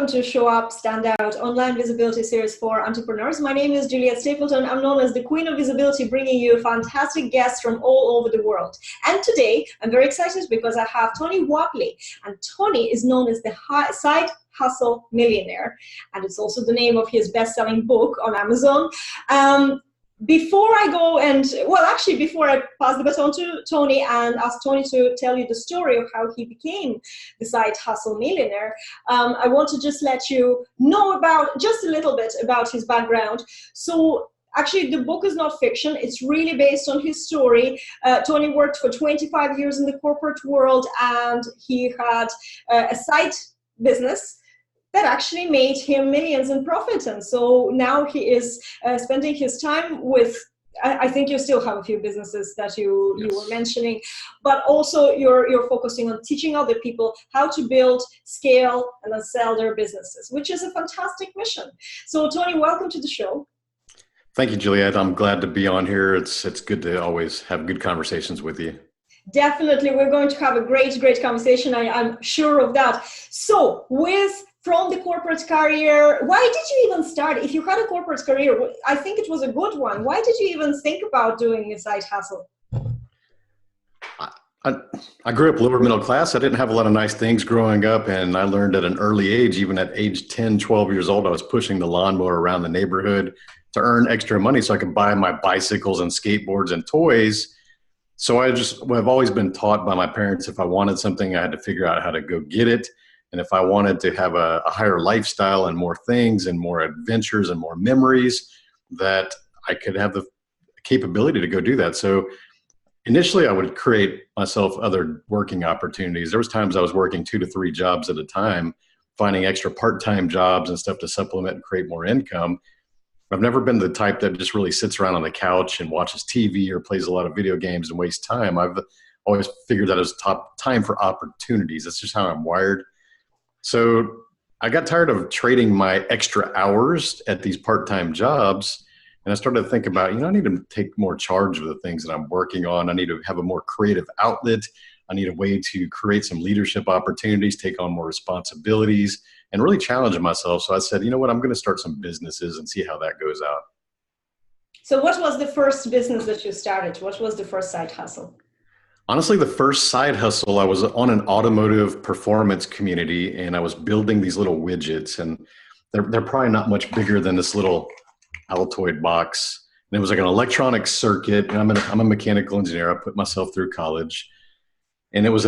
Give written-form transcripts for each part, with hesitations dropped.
welcome to Show Up, Stand Out, Online Visibility Series for Entrepreneurs. My name is Juliet Stapleton. I'm known as the Queen of Visibility, bringing you fantastic guests from all over the world. And today, I'm very excited because I have Tony Whatley. And Tony is known as the Side Hustle Millionaire. And it's also the name of his best-selling book on Amazon. Before I go before I pass the baton to Tony and ask Tony to tell you the story of how he became the Side Hustle Millionaire, I want to just let you know about just a little bit about his background. So actually, the book is not fiction. It's really based on his story. Tony worked for 25 years in the corporate world, and he had a side business that actually made him millions in profit. And so now he is spending his time with, I think you still have a few businesses that you were mentioning, but also you're focusing on teaching other people how to build, scale, and then sell their businesses, which is a fantastic mission. So Tony, welcome to the show. Thank you, Juliet. I'm glad to be on here. It's good to always have good conversations with you. Definitely. We're going to have a great conversation. I'm sure of that. So from the corporate career, why did you even start? If you had a corporate career, I think it was a good one. Why did you even think about doing a side hustle? I grew up lower middle class. I didn't have a lot of nice things growing up, and I learned at an early age, even at age 10, 12 years old, I was pushing the lawnmower around the neighborhood to earn extra money so I could buy my bicycles and skateboards and toys. So I've always been taught by my parents, if I wanted something, I had to figure out how to go get it. And if I wanted to have a higher lifestyle and more things and more adventures and more memories, that I could have the capability to go do that. So initially I would create myself other working opportunities. There was times I was working 2 to 3 jobs at a time, finding extra part-time jobs and stuff to supplement and create more income. I've never been the type that just really sits around on the couch and watches TV or plays a lot of video games and wastes time. I've always figured that as time for opportunities. That's just how I'm wired. So I got tired of trading my extra hours at these part-time jobs, and I started to think about, I need to take more charge of the things that I'm working on. I need to have a more creative outlet. I need a way to create some leadership opportunities, take on more responsibilities, and really challenge myself. So I said, you know what, I'm going to start some businesses and see how that goes out. So what was the first business that you started? What was the first side hustle? Honestly, the first side hustle, I was on an automotive performance community, and I was building these little widgets, and they're probably not much bigger than this little Altoid box. And it was like an electronic circuit, and I'm a mechanical engineer. I put myself through college, and it was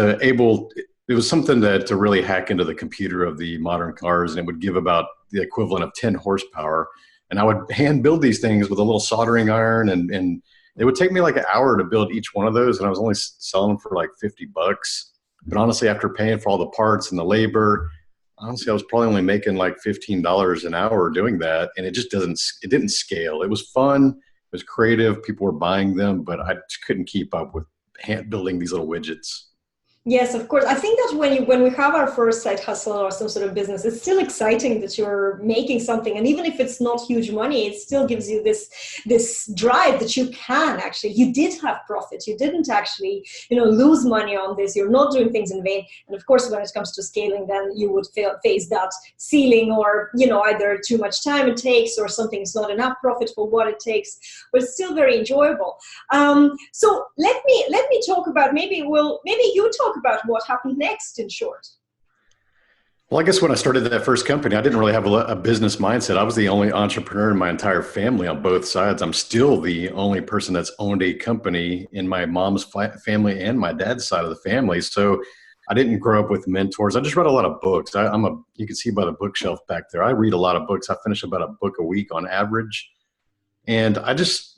something to really hack into the computer of the modern cars, and it would give about the equivalent of 10 horsepower. And I would hand build these things with a little soldering iron, and it would take me like an hour to build each one of those, and I was only selling them for like $50. But honestly, after paying for all the parts and the labor, honestly, I was probably only making like $15 an hour doing that, and it didn't scale. It was fun, it was creative, people were buying them, but I just couldn't keep up with hand building these little widgets. Yes, of course. I think that when we have our first side hustle or some sort of business, it's still exciting that you're making something. And even if it's not huge money, it still gives you this drive that you did have profit. You didn't actually, lose money on this. You're not doing things in vain. And of course, when it comes to scaling, then you would face that ceiling, or, either too much time it takes or something's not enough profit for what it takes, but it's still very enjoyable. So let me talk about, maybe you talk about what happened next, in short. Well, I guess when I started that first company, I didn't really have a business mindset. I was the only entrepreneur in my entire family on both sides. I'm still the only person that's owned a company in my mom's family and my dad's side of the family. So I didn't grow up with mentors. I just read a lot of books. You can see by the bookshelf back there, I read a lot of books. I finish about a book a week on average. And I just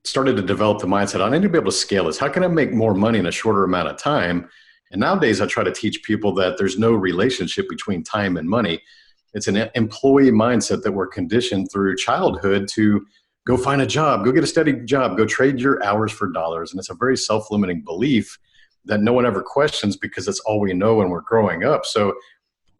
started to develop the mindset, I need to be able to scale this. How can I make more money in a shorter amount of time? And nowadays I try to teach people that there's no relationship between time and money. It's an employee mindset that we're conditioned through childhood to go find a job, go get a steady job, go trade your hours for dollars. And it's a very self-limiting belief that no one ever questions because it's all we know when we're growing up. So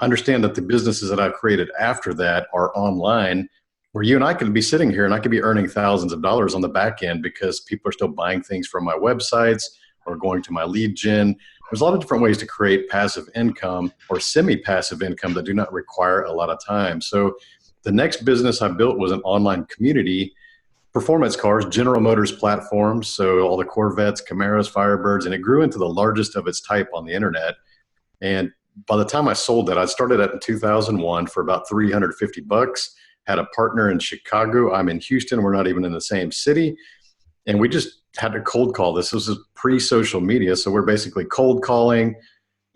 understand that the businesses that I've created after that are online, where you and I could be sitting here and I could be earning thousands of dollars on the back end because people are still buying things from my websites or going to my lead gen there's a lot of different ways to create passive income or semi-passive income that do not require a lot of time. So the next business I built was an online community, performance cars, General Motors platforms. So all the Corvettes, Camaros, Firebirds, and it grew into the largest of its type on the internet. And by the time I sold that, I started that in 2001 for about $350. Had a partner in Chicago. I'm in Houston. We're not even in the same city. And we just had to cold call this. This is pre-social media. So we're basically cold calling,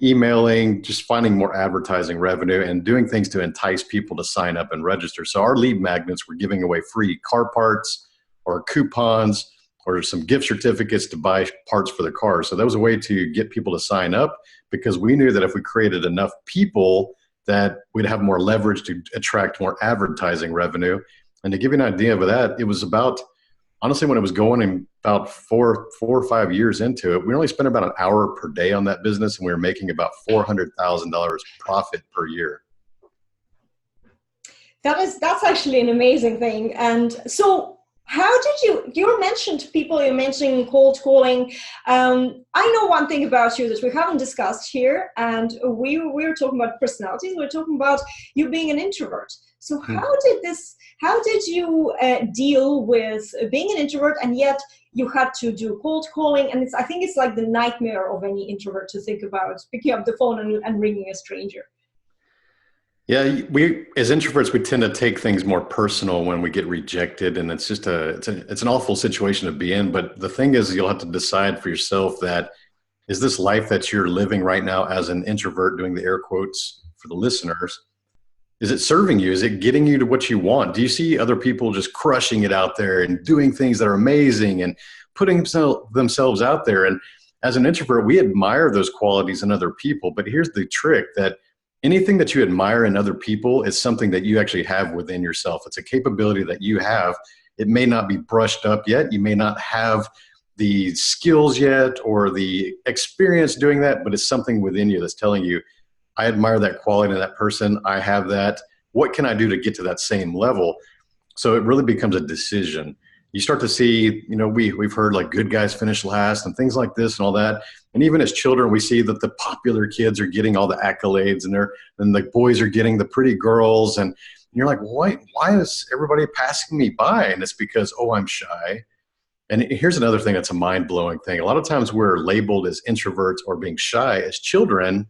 emailing, just finding more advertising revenue and doing things to entice people to sign up and register. So our lead magnets were giving away free car parts or coupons or some gift certificates to buy parts for the car. So that was a way to get people to sign up, because we knew that if we created enough people that we'd have more leverage to attract more advertising revenue. And to give you an idea of that, it was about, honestly, when it was going in about four or 5 years into it, we only spent about an hour per day on that business, and we were making about $400,000 profit per year. That's actually an amazing thing. And so how did you mentioned people, you mentioned cold calling. I know one thing about you that we haven't discussed here, and we're talking about personalities. We're talking about you being an introvert. So how did you deal with being an introvert, and yet you had to do cold calling? And I think it's like the nightmare of any introvert to think about picking up the phone and ringing a stranger. Yeah, we as introverts, we tend to take things more personal when we get rejected, and it's just it's an awful situation to be in. But the thing is, you'll have to decide for yourself that, is this life that you're living right now as an introvert, doing the air quotes for the listeners, is it serving you? Is it getting you to what you want? Do you see other people just crushing it out there and doing things that are amazing and putting themselves out there? And as an introvert, we admire those qualities in other people. But here's the trick, that anything that you admire in other people is something that you actually have within yourself. It's a capability that you have. It may not be brushed up yet. You may not have the skills yet or the experience doing that, but it's something within you that's telling you, I admire that quality in that person. I have that. What can I do to get to that same level? So it really becomes a decision. You start to see, we've heard like good guys finish last and things like this and all that. And even as children, we see that the popular kids are getting all the accolades, and the boys are getting the pretty girls. And you're like, why is everybody passing me by? And it's because, I'm shy. And here's another thing that's a mind-blowing thing. A lot of times we're labeled as introverts or being shy as children,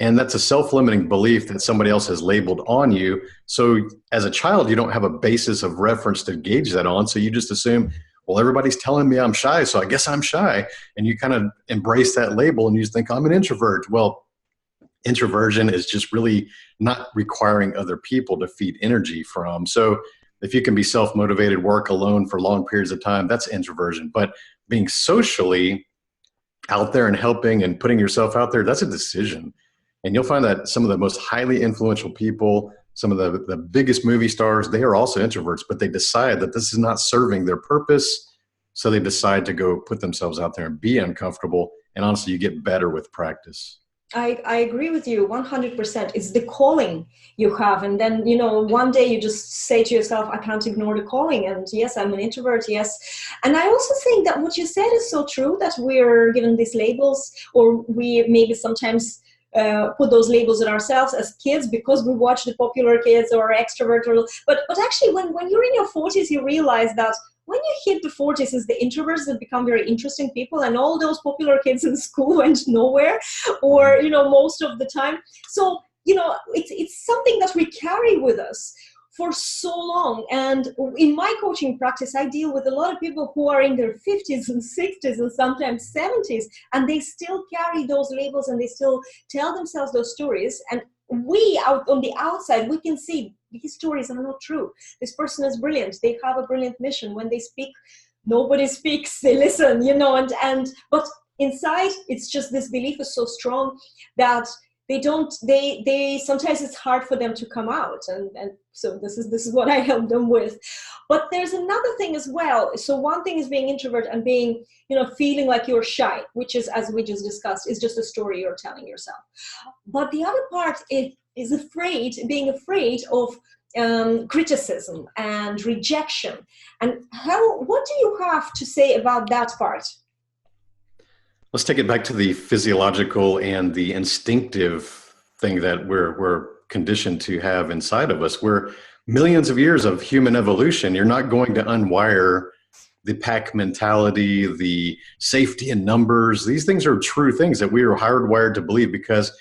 and that's a self-limiting belief that somebody else has labeled on you. So as a child, you don't have a basis of reference to gauge that on. So you just assume, well, everybody's telling me I'm shy, so I guess I'm shy. And you kind of embrace that label and you just think I'm an introvert. Well, introversion is just really not requiring other people to feed energy from. So if you can be self-motivated, work alone for long periods of time, that's introversion. But being socially out there and helping and putting yourself out there, that's a decision. And you'll find that some of the most highly influential people, some of the biggest movie stars, they are also introverts, but they decide that this is not serving their purpose. So they decide to go put themselves out there and be uncomfortable. And honestly, you get better with practice. I agree with you 100%. It's the calling you have. And then, one day you just say to yourself, I can't ignore the calling. And yes, I'm an introvert. Yes. And I also think that what you said is so true, that we're given these labels, or we maybe sometimes put those labels on ourselves as kids because we watch the popular kids or extrovert. But actually, when you're in your 40s, you realize that when you hit the 40s, it's the introverts that become very interesting people, and all those popular kids in school went nowhere, or most of the time. So it's something that we carry with us for so long. And in my coaching practice, I deal with a lot of people who are in their 50s and 60s and sometimes 70s, and they still carry those labels and they still tell themselves those stories. And we out on the outside, we can see these stories are not true. This person is brilliant. They have a brilliant mission. When they speak, nobody speaks. They listen, but inside, it's just this belief is so strong that they sometimes it's hard for them to come out. And so this is what I help them with. But there's another thing as well. So one thing is being introvert and being, feeling like you're shy, which is, as we just discussed, is just a story you're telling yourself. But the other part is being afraid of criticism and rejection. And what do you have to say about that part? Let's take it back to the physiological and the instinctive thing that we're conditioned to have inside of us. We're millions of years of human evolution. You're not going to unwire the pack mentality, the safety in numbers. These things are true things that we are hardwired to believe, because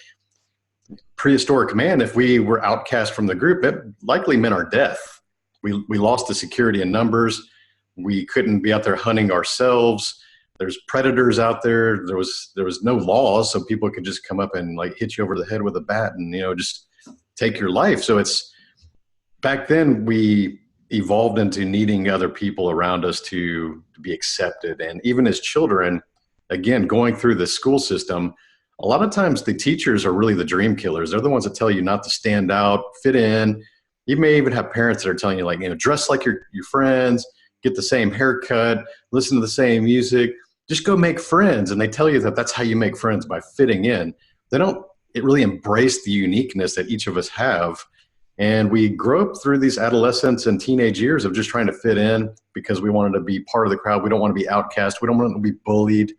prehistoric man, if we were outcast from the group, it likely meant our death. We lost the security in numbers. We couldn't be out there hunting ourselves. There's predators out there. There was no laws, so people could just come up and like hit you over the head with a bat and, you know, just take your life. So it's back then we evolved into needing other people around us to be accepted. And even as children, again, going through the school system, a lot of times the teachers are really the dream killers. They're the ones that tell you not to stand out, fit in. You may even have parents that are telling you, like, you know, dress like your friends, get the same haircut, listen to the same music, just go make friends. And they tell you that that's how you make friends, by fitting in. They don't really embrace the uniqueness that each of us have. And we grow up through these adolescence and teenage years of just trying to fit in because we wanted to be part of the crowd. We don't want to be outcast. We don't want to be bullied.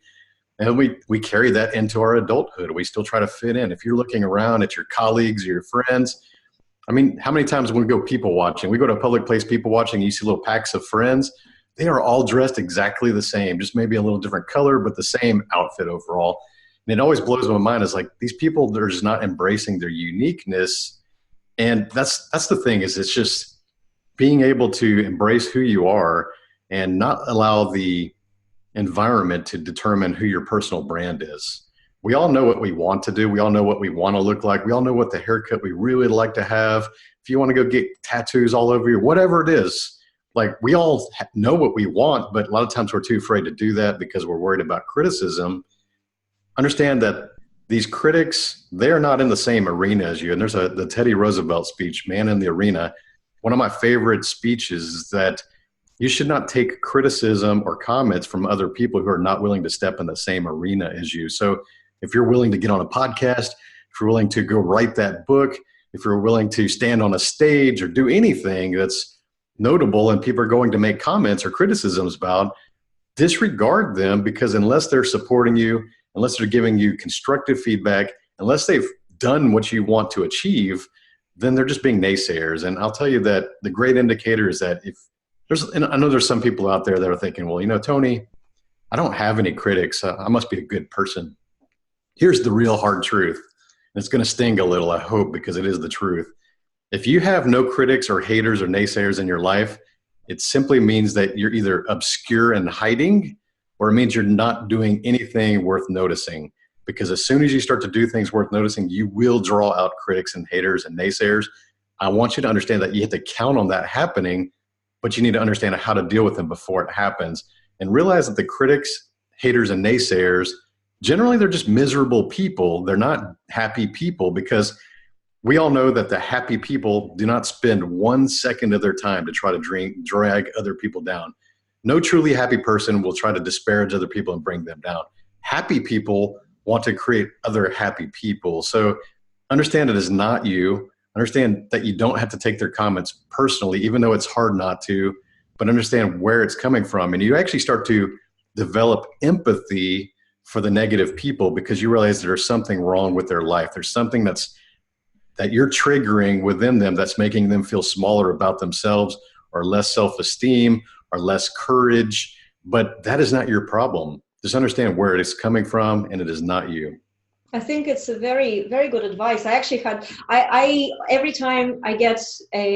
And we carry that into our adulthood. We still try to fit in. If you're looking around at your colleagues or your friends, I mean, how many times when we go people watching, we go to a public place people watching, you see little packs of friends, they are all dressed exactly the same, just maybe a little different color, but the same outfit overall. And it always blows my mind. Is like, these people, they're just not embracing their uniqueness. And that's the thing, is it's just being able to embrace who you are and not allow the environment to determine who your personal brand is. We all know what we want to do. We all know what we want to look like. We all know what the haircut we really like to have. If you want to go get tattoos all over you, whatever it is, like, we all know what we want, but a lot of times we're too afraid to do that because we're worried about criticism. Understand that these critics, they're not in the same arena as you. And there's the Teddy Roosevelt speech, Man in the Arena. One of my favorite speeches is that you should not take criticism or comments from other people who are not willing to step in the same arena as you. So if you're willing to get on a podcast, if you're willing to go write that book, if you're willing to stand on a stage or do anything that's notable and people are going to make comments or criticisms about, disregard them, because unless they're supporting you, unless they're giving you constructive feedback, unless they've done what you want to achieve, then they're just being naysayers. And I'll tell you that the great indicator is that and I know there's some people out there that are thinking, well, you know, Tony, I don't have any critics. I must be a good person. Here's the real hard truth. And it's going to sting a little, I hope, because it is the truth. If you have no critics or haters or naysayers in your life, it simply means that you're either obscure and hiding, or it means you're not doing anything worth noticing. Because as soon as you start to do things worth noticing, you will draw out critics and haters and naysayers. I want you to understand that you have to count on that happening, but you need to understand how to deal with them before it happens. And realize that the critics, haters, and naysayers, generally they're just miserable people. They're not happy people, because we all know that the happy people do not spend 1 second of their time to try to drag other people down. No truly happy person will try to disparage other people and bring them down. Happy people want to create other happy people. So understand it is not you. Understand that you don't have to take their comments personally, even though it's hard not to, but understand where it's coming from. And you actually start to develop empathy for the negative people, because you realize there's something wrong with their life. There's something that you're triggering within them that's making them feel smaller about themselves, or less self-esteem, or less courage. But that is not your problem. Just understand where it is coming from, and it is not you. I think it's a very, very good advice. I actually I every time I get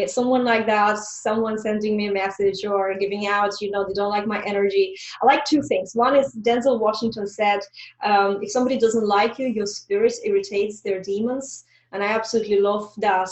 someone like that, someone sending me a message or giving out, you know, they don't like my energy, I like two things. One is Denzel Washington said, if somebody doesn't like you, your spirit irritates their demons. And I absolutely love that,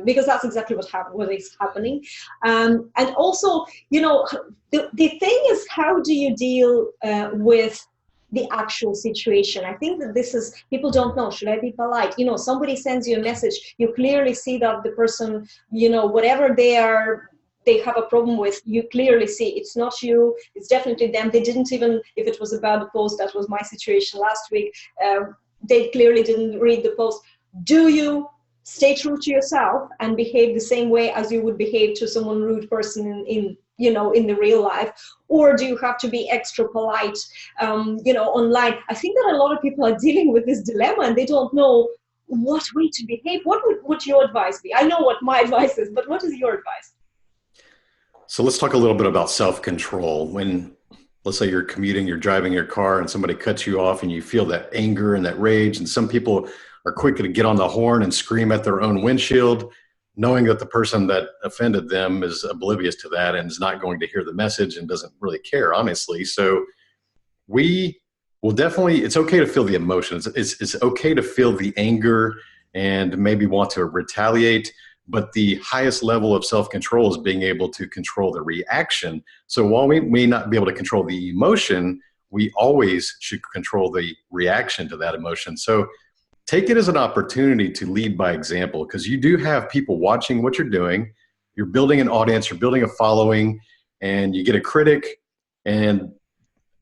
because that's exactly what is happening. And also, you know, the thing is, how do you deal with the actual situation? I think that this is, people don't know, should I be polite? You know, somebody sends you a message, you clearly see that the person, you know, whatever they have a problem with, you clearly see it's not you, it's definitely them. They didn't even, if it was about the post, that was my situation last week, they clearly didn't read the post. Do you stay true to yourself and behave the same way as you would behave to someone rude person in in the real life, or do you have to be extra polite, online? I think that a lot of people are dealing with this dilemma and they don't know what way to behave. What would your advice be? I know what my advice is, but what is your advice? So let's talk a little bit about self-control. When, let's say you're commuting, you're driving your car and somebody cuts you off and you feel that anger and that rage, and some people are quick to get on the horn and scream at their own windshield, knowing that the person that offended them is oblivious to that and is not going to hear the message and doesn't really care, honestly. So we will definitely, it's okay to feel the emotions. It's okay to feel the anger and maybe want to retaliate. But the highest level of self-control is being able to control the reaction. So while we may not be able to control the emotion, we always should control the reaction to that emotion. So take it as an opportunity to lead by example, because you do have people watching what you're doing. You're building an audience, you're building a following, and you get a critic, and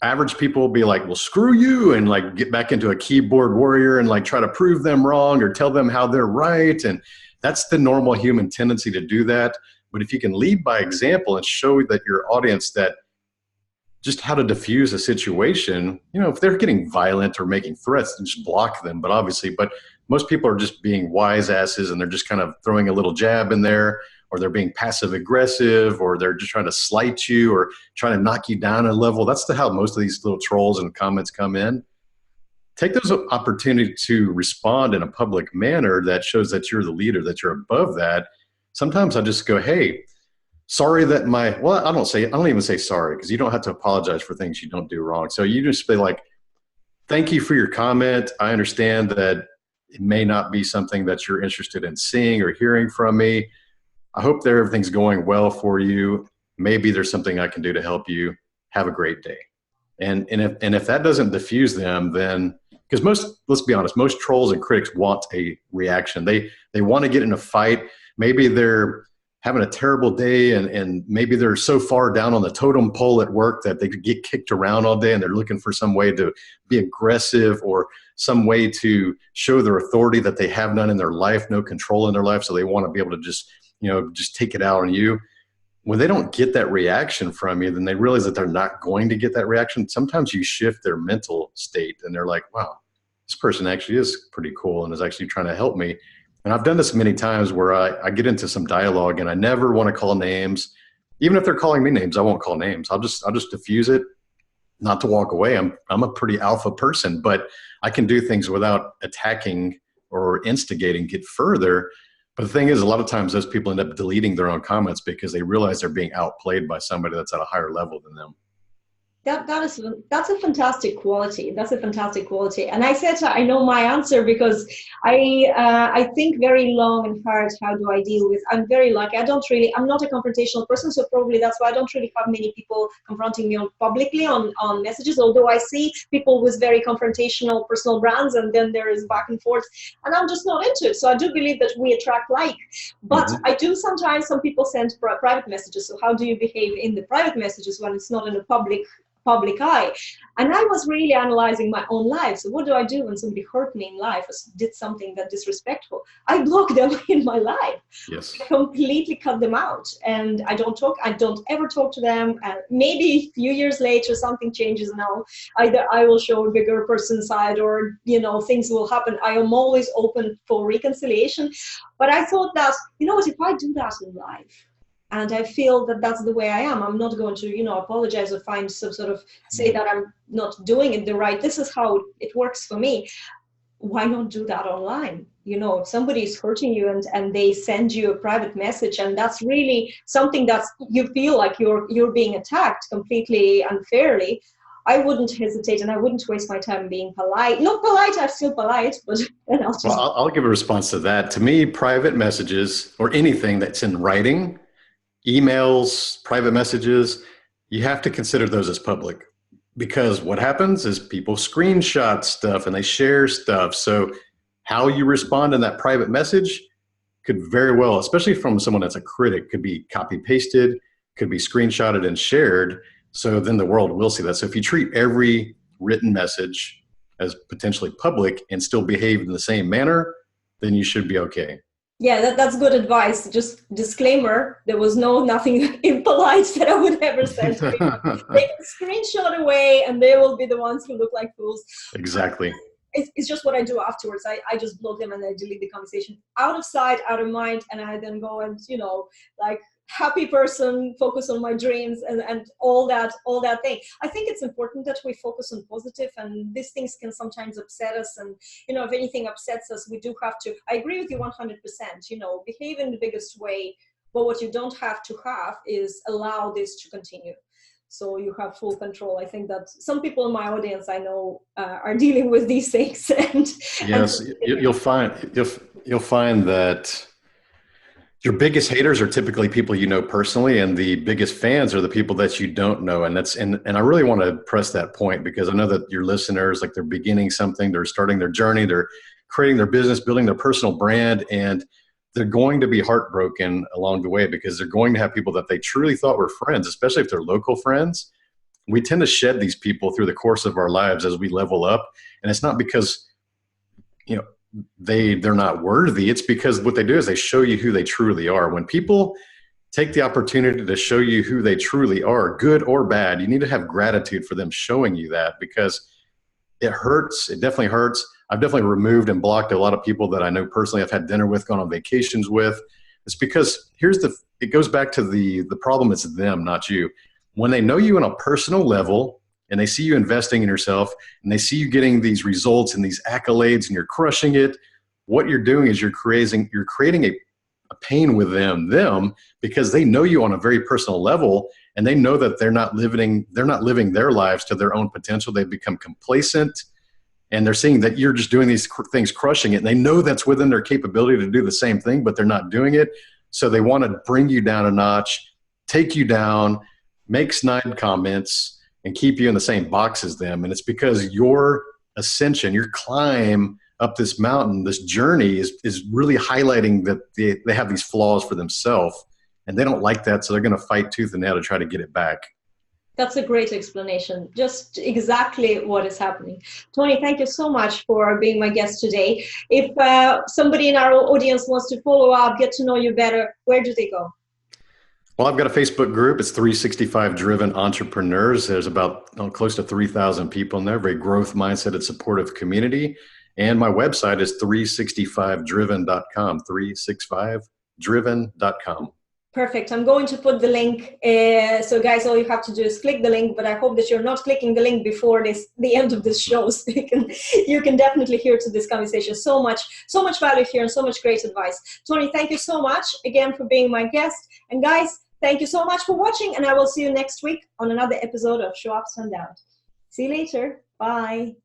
average people will be like, well, screw you, and like get back into a keyboard warrior and like try to prove them wrong or tell them how they're right. And that's the normal human tendency to do that. But if you can lead by example and show that your audience that just how to diffuse a situation, if they're getting violent or making threats, then just block them. But most people are just being wise asses and they're just kind of throwing a little jab in there, or they're being passive aggressive, or they're just trying to slight you or trying to knock you down a level. That's how most of these little trolls and comments come in. Take those opportunities to respond in a public manner that shows that you're the leader, that you're above that. Sometimes I just go, hey, sorry that I don't even say sorry, because you don't have to apologize for things you don't do wrong. So you just be like, thank you for your comment. I understand that it may not be something that you're interested in seeing or hearing from me. I hope that everything's going well for you. Maybe there's something I can do to help you. Have a great day. And if that doesn't diffuse them, then, because let's be honest, most trolls and critics want a reaction. They want to get in a fight. Maybe they're having a terrible day and maybe they're so far down on the totem pole at work that they could get kicked around all day, and they're looking for some way to be aggressive or some way to show their authority that they have none in their life, no control in their life. So they want to be able to just take it out on you. When they don't get that reaction from you, then they realize that they're not going to get that reaction. Sometimes you shift their mental state and they're like, wow, this person actually is pretty cool and is actually trying to help me. And I've done this many times where I get into some dialogue and I never want to call names. Even if they're calling me names, I won't call names. I'll just diffuse it, not to walk away. I'm a pretty alpha person, but I can do things without attacking or instigating, get further. But the thing is, a lot of times those people end up deleting their own comments because they realize they're being outplayed by somebody that's at a higher level than them. That's a fantastic quality. That's a fantastic quality. And I said I know my answer because I think very long and hard. How do I deal with? I'm very lucky. I'm not a confrontational person, so probably that's why I don't really have many people confronting me publicly on messages. Although I see people with very confrontational personal brands, and then there is back and forth, and I'm just not into it. So I do believe that we attract like. But I do sometimes. Some people send private messages. So how do you behave in the private messages when it's not in a public eye? And I was really analyzing my own life. So what do I do when somebody hurt me in life or did something that disrespectful? I block them in my life. Yes. I completely cut them out, and I don't ever talk to them. Maybe a few years later something changes now. Either I will show a bigger person side, or things will happen. I am always open for reconciliation. But I thought that, what, if I do that in life, and I feel that that's the way I am, I'm not going to, apologize or find some sort of say that I'm not doing it the right. This is how it works for me. Why not do that online? If somebody is hurting you and they send you a private message, and that's really something that you feel like you're being attacked completely unfairly, I wouldn't hesitate, and I wouldn't waste my time being polite. Not polite, I'm still polite, but then I'll just... Well, I'll give a response to that. To me, private messages or anything that's in writing, emails, private messages, you have to consider those as public, because what happens is people screenshot stuff and they share stuff. So how you respond in that private message could very well, especially from someone that's a critic, could be copy pasted, could be screenshotted and shared. So then the world will see that. So if you treat every written message as potentially public and still behave in the same manner, then you should be okay. Yeah, that's good advice. Just disclaimer, there was nothing impolite that I would ever say to people. They can screenshot away and they will be the ones who look like fools. Exactly. It's just what I do afterwards. I just block them and I delete the conversation. Out of sight, out of mind, and I then go and, like happy person, focus on my dreams and all that thing. I think it's important that we focus on positive, and these things can sometimes upset us. And, if anything upsets us, we do have to, I agree with you 100%, behave in the biggest way. But what you don't have to have is allow this to continue. So you have full control. I think that some people in my audience I know are dealing with these things. Yes, you'll find that your biggest haters are typically people you know personally, and the biggest fans are the people that you don't know. And I really want to press that point, because I know that your listeners, like, they're beginning something, they're starting their journey, they're creating their business, building their personal brand, and they're going to be heartbroken along the way, because they're going to have people that they truly thought were friends, especially if they're local friends. We tend to shed these people through the course of our lives as we level up. And it's not because, they're not worthy. It's because what they do is they show you who they truly are. When people take the opportunity to show you who they truly are, good or bad, you need to have gratitude for them showing you that, because it hurts. It definitely hurts. I've definitely removed and blocked a lot of people that I know personally, I've had dinner with, gone on vacations with. It's because it goes back to the problem. It's them, not you. When they know you on a personal level, and they see you investing in yourself, and they see you getting these results and these accolades, and you're crushing it, what you're doing is you're creating a pain with them, because they know you on a very personal level, and they know that they're not living their lives to their own potential. They've become complacent, and they're seeing that you're just doing these things, crushing it. And they know that's within their capability to do the same thing, but they're not doing it. So they want to bring you down a notch, take you down, make snide comments, and keep you in the same box as them. And it's because your ascension, your climb up this mountain, this journey is really highlighting that they have these flaws for themselves, and they don't like that. So they're going to fight tooth and nail to try to get it back. That's a great explanation. Just exactly what is happening. Tony, thank you so much for being my guest today. If somebody in our audience wants to follow up, get to know you better, where do they go? Well, I've got a Facebook group. It's 365 Driven Entrepreneurs. There's about close to 3,000 people in there. Very growth mindset and supportive community. And my website is 365driven.com, 365driven.com. Perfect. I'm going to put the link. So guys, all you have to do is click the link, but I hope that you're not clicking the link before the end of this show, so you can definitely hear to this conversation. So much value here and so much great advice. Tony, thank you so much again for being my guest. And guys, thank you so much for watching, and I will see you next week on another episode of Show Up, Stand Out. See you later. Bye.